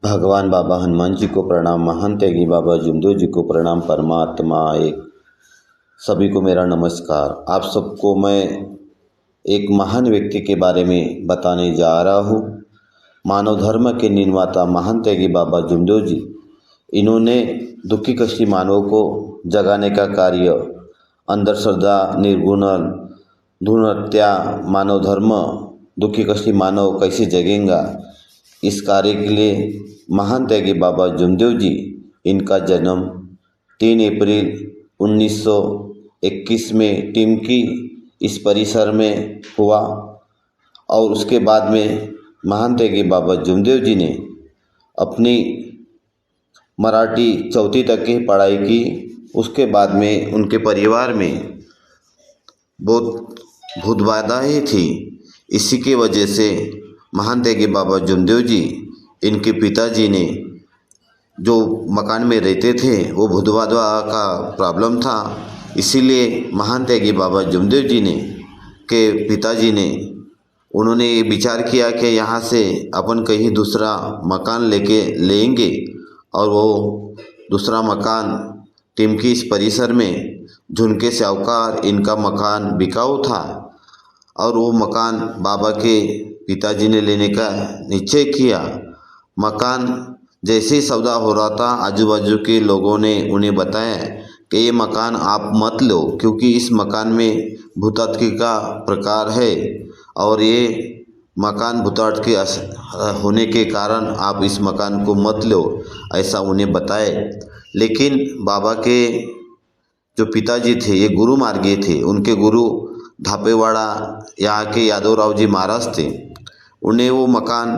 भगवान बाबा हनुमान जी को प्रणाम, महंत त्यागी बाबा जुमदेव जी को प्रणाम, परमात्मा एक सभी को मेरा नमस्कार। आप सबको मैं एक महान व्यक्ति के बारे में बताने जा रहा हूँ। मानव धर्म के निर्माता महंत त्यागी बाबा जुमदेव जी, इन्होंने दुखी कष्टी मानव को जगाने का कार्य, अंधश्रद्धा निर्गुणन धूर्त हत्या मानव धर्म, दुखी कष्टी मानव कैसे जगेगा, इस कार्य के लिए महंत त्यागी बाबा जुमदेव जी, इनका जन्म 3 अप्रैल 1921 में टिमकी इस परिसर में हुआ। और उसके बाद में महंत त्यागी बाबा जुमदेव जी ने अपनी मराठी 4वीं तक की पढ़ाई की। उसके बाद में उनके परिवार में बहुत भूत बाधाएँ थी। इसी की वजह से महंत त्यागी बाबा जुमदेव जी, इनके पिताजी ने जो मकान में रहते थे वो भूत बाधा का प्रॉब्लम था। इसीलिए महंत त्यागी बाबा जुमदेव जी ने के पिताजी ने उन्होंने ये विचार किया कि यहाँ से अपन कहीं दूसरा मकान लेके लेंगे। और वो दूसरा मकान टिमकी इस परिसर में झुनके साहूकार, इनका मकान बिकाऊ था। और वो मकान बाबा के पिताजी ने लेने का निश्चय किया। मकान जैसे ही सौदा हो रहा था, आजू बाजू के लोगों ने उन्हें बताया कि ये मकान आप मत लो, क्योंकि इस मकान में भूतात्की का प्रकार है और ये मकान भूतात्की होने के कारण आप इस मकान को मत लो, ऐसा उन्हें बताए। लेकिन बाबा के जो पिताजी थे ये गुरु मार्गी थे। उनके गुरु धापेवाड़ा यहाँ के यादवराव जी महाराज थे। उन्हें वो मकान,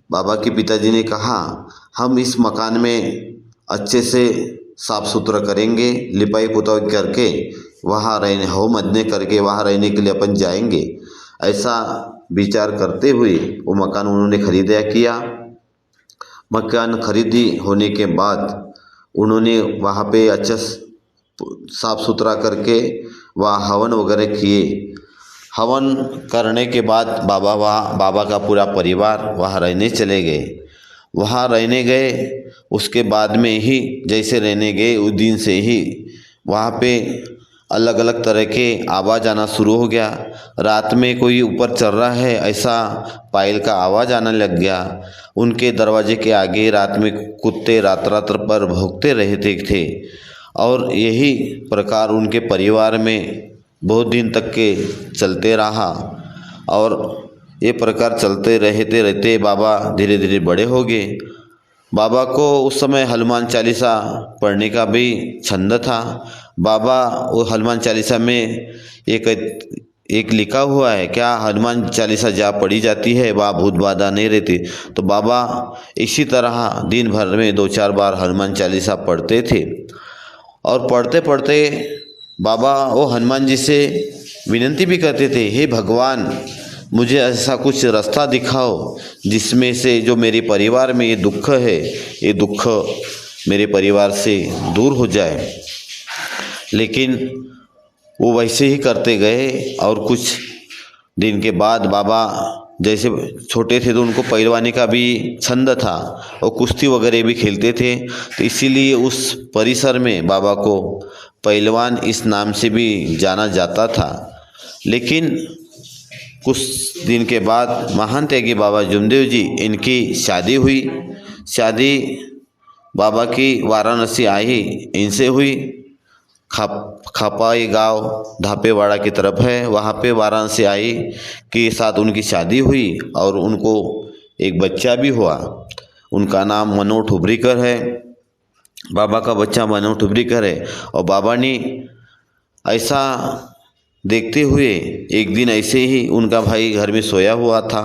बाबा के पिताजी ने कहा, हम इस मकान में अच्छे से साफ़ सुथरा करेंगे, लिपाई पुताई करके वहाँ रहने हो मदने करके वहाँ रहने के लिए अपन जाएंगे। ऐसा विचार करते हुए वो मकान उन्होंने खरीदा किया। मकान खरीदी होने के बाद उन्होंने वहाँ पे अच्छा साफ़ सुथरा करके वहाँ हवन वगैरह किए। हवन करने के बाद बाबा का पूरा परिवार वहाँ रहने चले गए। वहाँ रहने गए, उसके बाद में ही जैसे रहने गए उस दिन से ही वहाँ पे अलग अलग तरह के आवाज़ आना शुरू हो गया। रात में कोई ऊपर चल रहा है ऐसा पायल का आवाज़ आने लग गया। उनके दरवाजे के आगे रात में कुत्ते रात पर भौंकते रहते थे। और यही प्रकार उनके परिवार में बहुत दिन तक के चलते रहा। और ये प्रकार चलते रहते रहते बाबा धीरे धीरे बड़े हो गए। बाबा को उस समय हनुमान चालीसा पढ़ने का भी छंद था। बाबा वो हनुमान चालीसा में एक लिखा हुआ है, क्या हनुमान चालीसा जहाँ पढ़ी जाती है वहाँ भूत बाधा नहीं रहती। तो बाबा इसी तरह दिन भर में 2-4 बार हनुमान चालीसा पढ़ते थे। और पढ़ते पढ़ते बाबा वो हनुमान जी से विनती भी करते थे, हे भगवान, मुझे ऐसा कुछ रास्ता दिखाओ जिसमें से जो मेरे परिवार में ये दुख है, ये दुख मेरे परिवार से दूर हो जाए। लेकिन वो वैसे ही करते गए। और कुछ दिन के बाद बाबा, जैसे छोटे थे तो उनको पहलवानी का भी छंद था और कुश्ती वगैरह भी खेलते थे। तो इसीलिए उस परिसर में बाबा को पहलवान इस नाम से भी जाना जाता था। लेकिन कुछ दिन के बाद महंत त्यागी बाबा जुमदेव जी, इनकी शादी हुई। शादी बाबा की वाराणसी आई इनसे हुई। खपाई गांव धापेवाड़ा की तरफ है, वहाँ पे वाराणसी आई के साथ उनकी शादी हुई और उनको एक बच्चा भी हुआ। उनका नाम मनोहर ठुबरीकर है। बाबा का बच्चा मनोहर ठुबरीकर है। और बाबा ने ऐसा देखते हुए एक दिन ऐसे ही उनका भाई घर में सोया हुआ था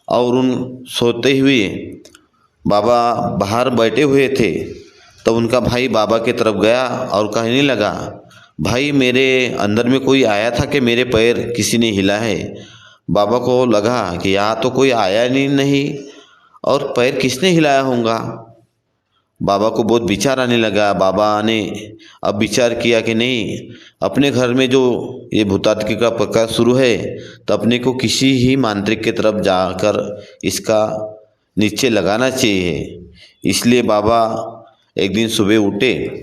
और उन सोते हुए बाबा बाहर बैठे हुए थे। तो उनका भाई बाबा की तरफ गया और कहने लगा, भाई मेरे अंदर में कोई आया था कि मेरे पैर किसी ने हिला है। बाबा को लगा कि यहाँ तो कोई आया नहीं और पैर किसने हिलाया होगा। बाबा को बहुत विचार आने लगा। बाबा ने अब विचार किया कि नहीं, अपने घर में जो ये भूतात्की का प्रकार शुरू है तो अपने को किसी ही मांत्रिक की तरफ जाकर इसका नीचे लगाना चाहिए। इसलिए बाबा एक दिन सुबह उठे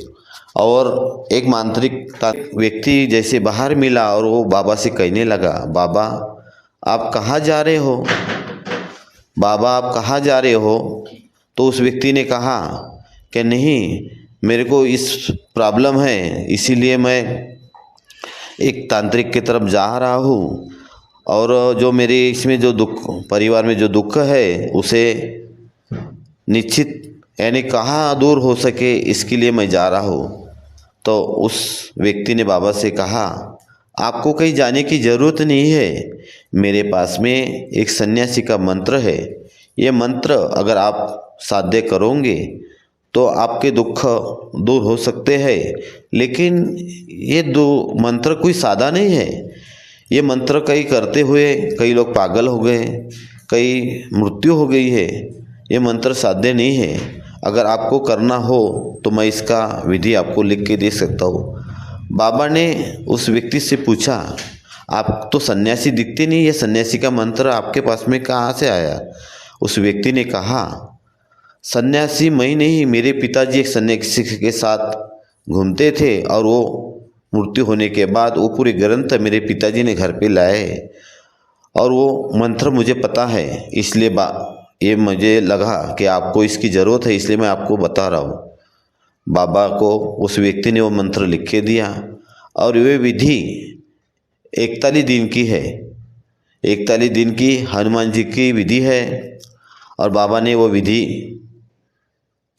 और एक मांत्रिक व्यक्ति जैसे बाहर मिला और वो बाबा से कहने लगा, बाबा आप कहाँ जा रहे हो, बाबा आप कहाँ जा रहे हो। तो उस व्यक्ति ने कहा कि नहीं, मेरे को इस प्रॉब्लम है, इसीलिए मैं एक तांत्रिक की तरफ जा रहा हूँ और जो मेरे इसमें जो दुख, परिवार में जो दुख है उसे निश्चित यानी कहाँ दूर हो सके इसके लिए मैं जा रहा हूँ। तो उस व्यक्ति ने बाबा से कहा, आपको कहीं जाने की ज़रूरत नहीं है, मेरे पास में एक सन्यासी का मंत्र है। ये मंत्र अगर आप साध्य करोगे तो आपके दुख दूर हो सकते हैं। लेकिन ये दो मंत्र कोई सादा नहीं है। ये मंत्र कई करते हुए कई लोग पागल हो गए, कई मृत्यु हो गई है। ये मंत्र साध्य नहीं है। अगर आपको करना हो तो मैं इसका विधि आपको लिख के दे सकता हूँ। बाबा ने उस व्यक्ति से पूछा, आप तो सन्यासी दिखते नहीं, ये सन्यासी का मंत्र आपके पास में कहाँ से आया। उस व्यक्ति ने कहा, सन्यासी मैं नहीं, मेरे पिताजी एक सन्यासी के साथ घूमते थे और वो मृत्यु होने के बाद वो पूरे ग्रंथ मेरे पिताजी ने घर पे लाए और वो मंत्र मुझे पता है। इसलिए ये मुझे लगा कि आपको इसकी ज़रूरत है, इसलिए मैं आपको बता रहा हूँ। बाबा को उस व्यक्ति ने वो मंत्र लिख के दिया और वे विधि 41 दिन की है। 41 दिन की हनुमान जी की विधि है और बाबा ने वो विधि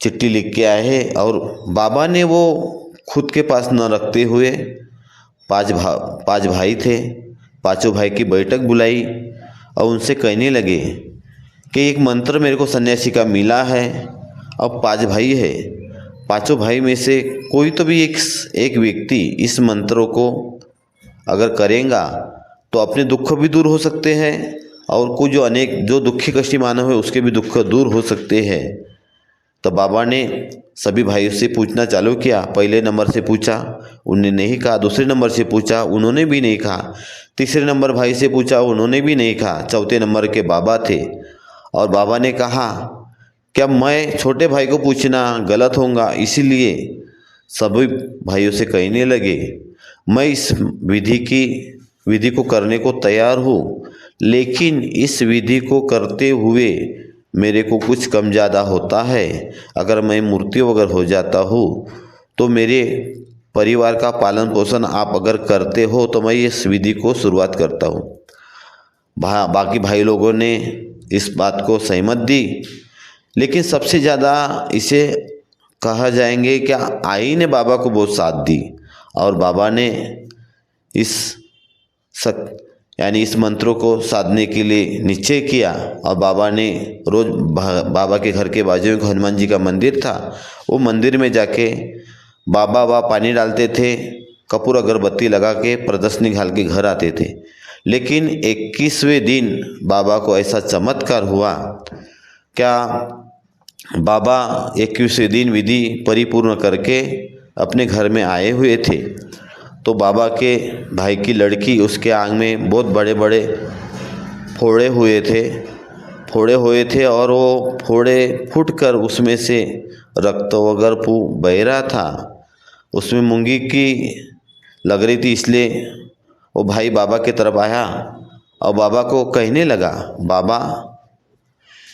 चिट्ठी लिख के आए हैं। और बाबा ने वो खुद के पास न रखते हुए पांच भाई थे, पांचों भाई की बैठक बुलाई और उनसे कहने लगे कि एक मंत्र मेरे को सन्यासी का मिला है। अब 5 भाई है, पांचों भाई में से कोई तो भी एक व्यक्ति इस मंत्रों को अगर करेगा तो अपने दुख भी दूर हो सकते हैं और कुछ जो दुखी कष्टी मानव है उसके भी दुख दूर हो सकते हैं। तो बाबा ने सभी भाइयों से पूछना चालू किया। पहले नंबर से पूछा, उन्होंने नहीं कहा। दूसरे नंबर से पूछा, उन्होंने भी नहीं कहा। तीसरे नंबर भाई से पूछा, उन्होंने भी नहीं कहा। चौथे नंबर के बाबा थे और बाबा ने कहा, क्या मैं छोटे भाई को पूछना गलत होगा, इसीलिए सभी भाइयों से कहने लगे, मैं इस विधि को करने को तैयार हूँ, लेकिन इस विधि को करते हुए मेरे को कुछ कम ज़्यादा होता है। अगर मैं मृत्यु वगैरह हो जाता हूँ तो मेरे परिवार का पालन पोषण आप अगर करते हो तो मैं इस विधि को शुरुआत करता हूँ। बाकी भाई लोगों ने इस बात को सहमत दी, लेकिन सबसे ज़्यादा इसे कहा जाएंगे क्या आई ने बाबा को बहुत साथ दी और बाबा ने इस मंत्रों को साधने के लिए निश्चय किया। और बाबा ने रोज़ बाबा के घर के बाजू में हनुमान जी का मंदिर था, वो मंदिर में जाके बाबा वहाँ पानी डालते थे, कपूर अगरबत्ती लगा के प्रदर्शनी घाल के घर आते थे। लेकिन 21वें दिन बाबा को ऐसा चमत्कार हुआ, क्या बाबा 21वें दिन विधि परिपूर्ण करके अपने घर में आए हुए थे तो बाबा के भाई की लड़की उसके आंख में बहुत बड़े बड़े फोड़े हुए थे और वो फोड़े फूटकर उसमें से रक्त वगैरह बह रहा था। उसमें मूंगी की लग रही थी, इसलिए वो भाई बाबा की तरफ आया और बाबा को कहने लगा, बाबा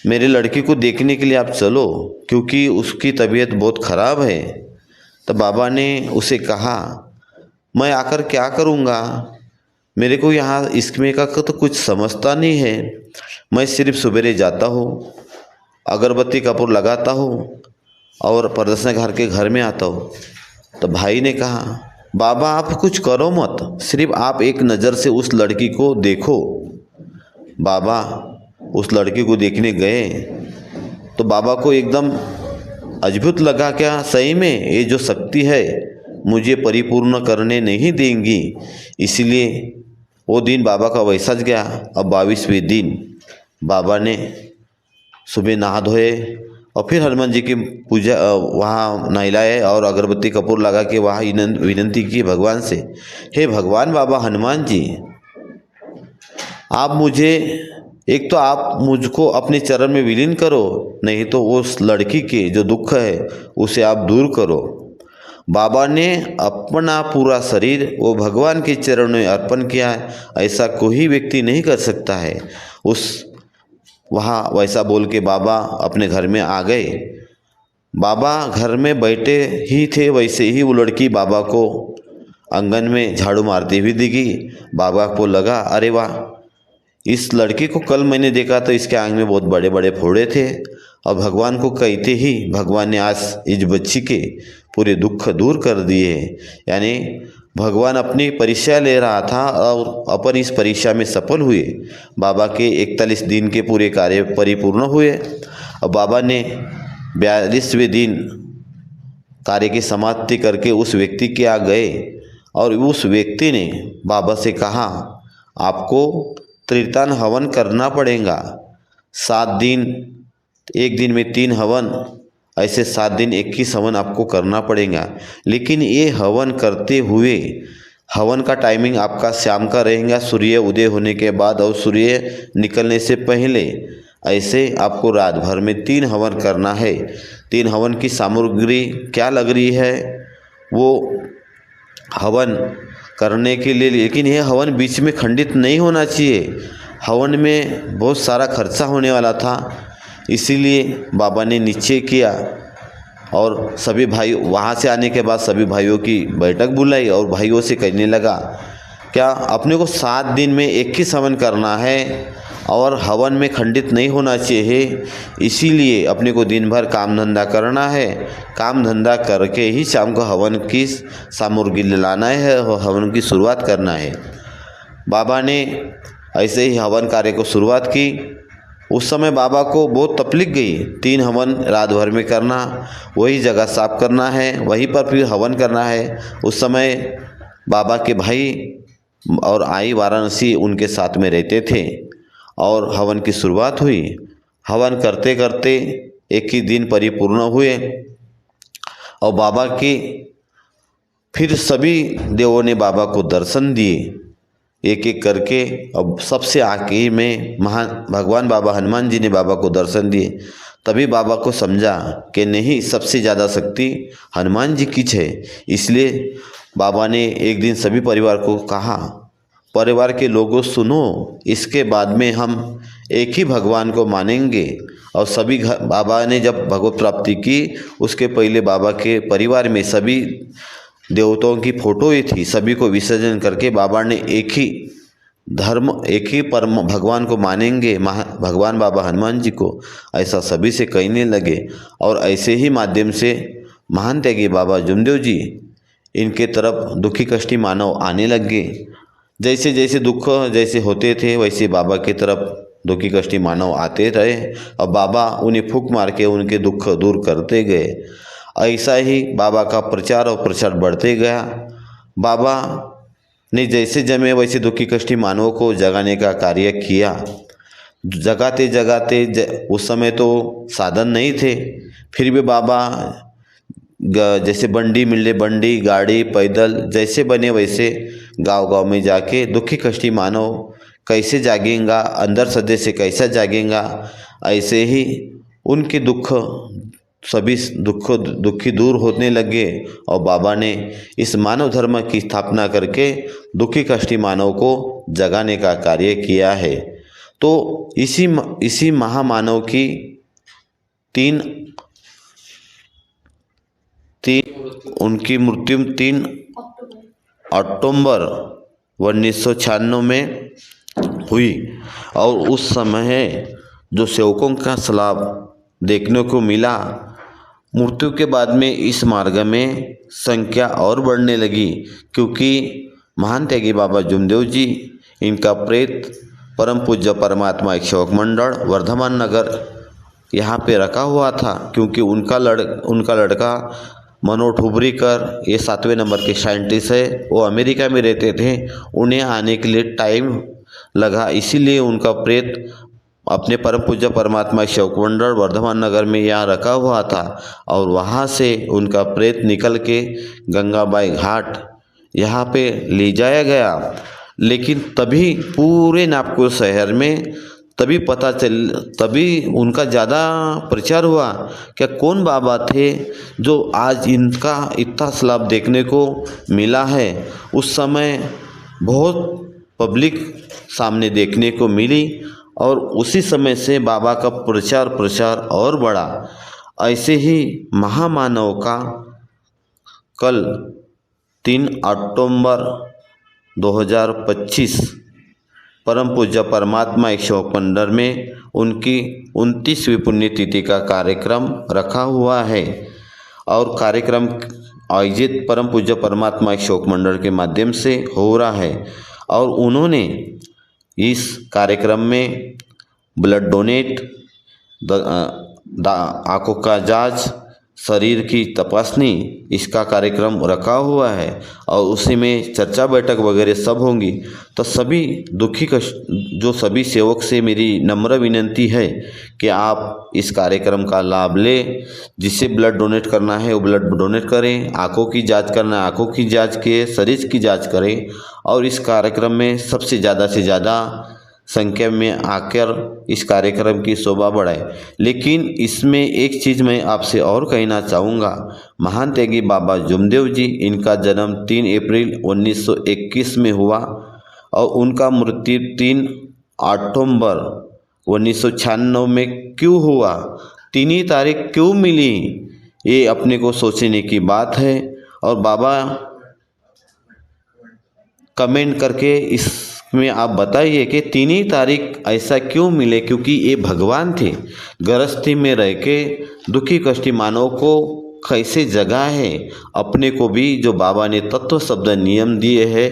मेरे लड़की को देखने के लिए आप चलो, क्योंकि उसकी तबीयत बहुत ख़राब है। तो बाबा ने उसे कहा, मैं आकर क्या करूँगा, मेरे को यहाँ इसमें का तो कुछ समझता नहीं है। मैं सिर्फ सवेरे जाता हूँ, अगरबत्ती कपूर लगाता हूँ और प्रदर्शन के घर में आता हूँ। तो भाई ने कहा, बाबा आप कुछ करो मत, सिर्फ आप एक नज़र से उस लड़की को देखो। बाबा उस लड़की को देखने गए तो बाबा को एकदम अद्भुत लगा, क्या सही में ये जो शक्ति है मुझे परिपूर्ण करने नहीं देंगी। इसलिए वो दिन बाबा का वैसा गया। अब 22वें दिन बाबा ने सुबह नहा धोए और फिर हनुमान जी की पूजा वहाँ नहलाए और अगरबत्ती कपूर लगा के वहाँ विनंती की भगवान से, हे भगवान बाबा हनुमान जी, आप मुझे एक तो आप मुझको अपने चरण में विलीन करो, नहीं तो उस लड़की के जो दुख है उसे आप दूर करो। बाबा ने अपना पूरा शरीर वो भगवान के चरणों में अर्पण किया है, ऐसा कोई व्यक्ति नहीं कर सकता है। वहाँ वैसा बोल के बाबा अपने घर में आ गए। बाबा घर में बैठे ही थे, वैसे ही वो लड़की बाबा को आंगन में झाड़ू मारती हुई दिखी। बाबा को लगा, अरे वाह, इस लड़की को कल मैंने देखा तो इसके आंग में बहुत बड़े बड़े फोड़े थे, और भगवान को कहते ही भगवान ने आज इस बच्ची के पूरे दुख दूर कर दिए। यानी भगवान अपनी परीक्षा ले रहा था और अपन इस परीक्षा में सफल हुए। बाबा के 41 दिन के पूरे कार्य परिपूर्ण हुए और बाबा ने 42वें दिन कार्य की समाप्ति करके उस व्यक्ति के यहाँ गए और उस व्यक्ति ने बाबा से कहा, आपको त्रितान हवन करना पड़ेगा। 7 दिन, एक दिन में 3 हवन, ऐसे 7 दिन 21 हवन आपको करना पड़ेगा। लेकिन ये हवन करते हुए, हवन का टाइमिंग आपका शाम का रहेगा, सूर्य उदय होने के बाद और सूर्य निकलने से पहले। ऐसे आपको रात भर में 3 हवन करना है। 3 हवन की सामग्री क्या लग रही है, वो हवन करने के लिए, लेकिन यह हवन बीच में खंडित नहीं होना चाहिए। हवन में बहुत सारा खर्चा होने वाला था, इसीलिए बाबा ने निश्चय किया और सभी भाई वहाँ से आने के बाद सभी भाइयों की बैठक बुलाई और भाइयों से कहने लगा, क्या अपने को 7 दिन में 21 हवन करना है और हवन में खंडित नहीं होना चाहिए, इसीलिए अपने को दिन भर काम धंधा करना है। काम धंधा करके ही शाम को हवन की सामग्री लाना है और हवन की शुरुआत करना है। बाबा ने ऐसे ही हवन कार्य को शुरुआत की। उस समय बाबा को बहुत तकलीफ गई। 3 हवन रात भर में करना, वही जगह साफ करना है, वहीं पर फिर हवन करना है। उस समय बाबा के भाई और आई वाराणसी उनके साथ में रहते थे और हवन की शुरुआत हुई। हवन करते करते एक ही दिन परिपूर्ण हुए और बाबा के फिर सभी देवों ने बाबा को दर्शन दिए एक एक करके। अब सबसे आखिर में भगवान बाबा हनुमान जी ने बाबा को दर्शन दिए। तभी बाबा को समझा कि नहीं, सबसे ज़्यादा शक्ति हनुमान जी की है। इसलिए बाबा ने एक दिन सभी परिवार को कहा, परिवार के लोगों सुनो, इसके बाद में हम एक ही भगवान को मानेंगे। और सभी बाबा ने जब भगवत प्राप्ति की, उसके पहले बाबा के परिवार में सभी देवताओं की फोटो ही थी, सभी को विसर्जन करके बाबा ने एक ही धर्म, एक ही परम भगवान को मानेंगे, भगवान बाबा हनुमान जी को, ऐसा सभी से कहने लगे। और ऐसे ही माध्यम से महान त्यागी बाबा जुमदेव जी, इनके तरफ दुखी कष्टी मानव आने लगे। जैसे जैसे दुख जैसे होते थे, वैसे बाबा की तरफ दुखी कष्टी मानव आते रहे और बाबा उन्हें फूंक मार के उनके दुख दूर करते गए। ऐसा ही बाबा का प्रचार और प्रसार बढ़ते गया। बाबा ने जैसे जमे वैसे दुखी कष्टी मानवों को जगाने का कार्य किया। जगाते जगाते, उस समय तो साधन नहीं थे, फिर भी बाबा जैसे बंडी मिले, बंडी गाड़ी पैदल जैसे बने वैसे गांव गांव में जाके दुखी कष्टी मानव कैसे जागेगा, अंदर सदे से कैसा जागेगा, ऐसे ही उनके दुख सभी दुखी दूर होने लगे। और बाबा ने इस मानव धर्म की स्थापना करके दुखी कष्टी मानव को जगाने का कार्य किया है। तो इसी महामानव की तीन उनकी मृत्यु 3 अक्टूबर 1996 में हुई। और उस समय जो सेवकों का सलाब देखने को मिला, मृत्यु के बाद में इस मार्ग में संख्या और बढ़ने लगी, क्योंकि महान त्यागी बाबा जुमदेव जी, इनका प्रेत परम पूज्य परमात्मा एक सेवक मंडल वर्धमान नगर यहाँ पे रखा हुआ था। क्योंकि उनका लड़का मनोज हुब्रीकर, ये 7वें नंबर के साइंटिस्ट है, वो अमेरिका में रहते थे, उन्हें आने के लिए टाइम लगा, इसीलिए उनका प्रेत अपने परम पूज्य परमात्मा सेवक मंडल वर्धमान नगर में यहाँ रखा हुआ था। और वहाँ से उनका प्रेत निकल के गंगाबाई घाट यहाँ पे ले जाया गया। लेकिन तभी पूरे नागपुर शहर में तभी उनका ज़्यादा प्रचार हुआ। क्या कौन बाबा थे जो आज इनका इतना लाभ देखने को मिला है। उस समय बहुत पब्लिक सामने देखने को मिली और उसी समय से बाबा का प्रचार और बढ़ा। ऐसे ही महामानव का कल 3 अक्टूबर 2025 परम पूज्य परमात्मा एक सेवक मंडल में उनकी 29वीं पुण्यतिथि का कार्यक्रम रखा हुआ है और कार्यक्रम आयोजित परम पूज्य परमात्मा एक सेवक मंडल के माध्यम से हो रहा है। और उन्होंने इस कार्यक्रम में ब्लड डोनेट, आंखों का जांच, शरीर की तपासनी, इसका कार्यक्रम रखा हुआ है और उसी में चर्चा बैठक वगैरह सब होंगी। तो सभी दुखी जो सभी सेवक से मेरी नम्र विनती है कि आप इस कार्यक्रम का लाभ लें। जिसे ब्लड डोनेट करना है वो ब्लड डोनेट करें, आंखों की जांच करना है आंखों की जांच के, शरीर की जांच करें और इस कार्यक्रम में सबसे ज़्यादा से ज़्यादा संख्या में आकर इस कार्यक्रम की शोभा बढ़ाए। लेकिन इसमें एक चीज़ मैं आपसे और कहना चाहूँगा, महान त्यागी बाबा जुमदेव जी, इनका जन्म 3 अप्रैल 1921 में हुआ और उनका मृत्यु 3 अक्टूबर 1996 में क्यों हुआ, 3 ही तारीख क्यों मिली, ये अपने को सोचने की बात है। और बाबा कमेंट करके इसमें आप बताइए कि 3 ही तारीख ऐसा क्यों मिले, क्योंकि ये भगवान थे। गृहस्थी में रह के दुखी कष्टी मानव को कैसे जगा है, अपने को भी जो बाबा ने तत्व शब्द नियम दिए हैं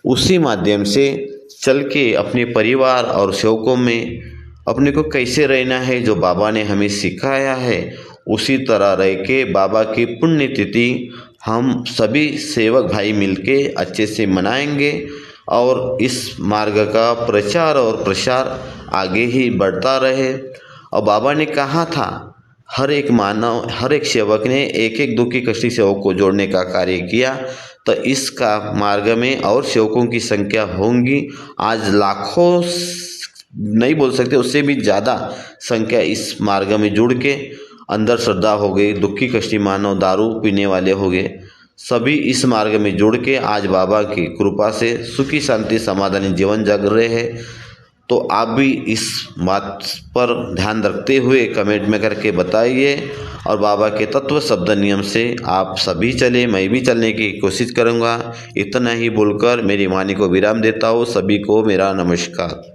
उसी माध्यम से चल के अपने परिवार और सेवकों में अपने को कैसे रहना है, जो बाबा ने हमें सिखाया है उसी तरह रह के बाबा की पुण्यतिथि हम सभी सेवक भाई मिलके अच्छे से मनाएंगे और इस मार्ग का प्रचार और प्रसार आगे ही बढ़ता रहे। और बाबा ने कहा था हर एक मानव, हर एक सेवक ने एक एक दुखी कष्टी सेवक को जोड़ने का कार्य किया, तो इसका मार्ग में और सेवकों की संख्या होंगी। आज लाखों नहीं बोल सकते, उससे भी ज़्यादा संख्या इस मार्ग में जुड़ के अंदर श्रद्धा हो गई। दुखी कष्टी मानव, दारू पीने वाले हो गए, सभी इस मार्ग में जुड़ के आज बाबा की कृपा से सुखी शांति समाधानी जीवन जग रहे हैं। तो आप भी इस बात पर ध्यान रखते हुए कमेंट में करके बताइए और बाबा के तत्व शब्द नियम से आप सभी चले, मैं भी चलने की कोशिश करूँगा। इतना ही बोलकर मेरी वाणी को विराम देता हूँ। सभी को मेरा नमस्कार।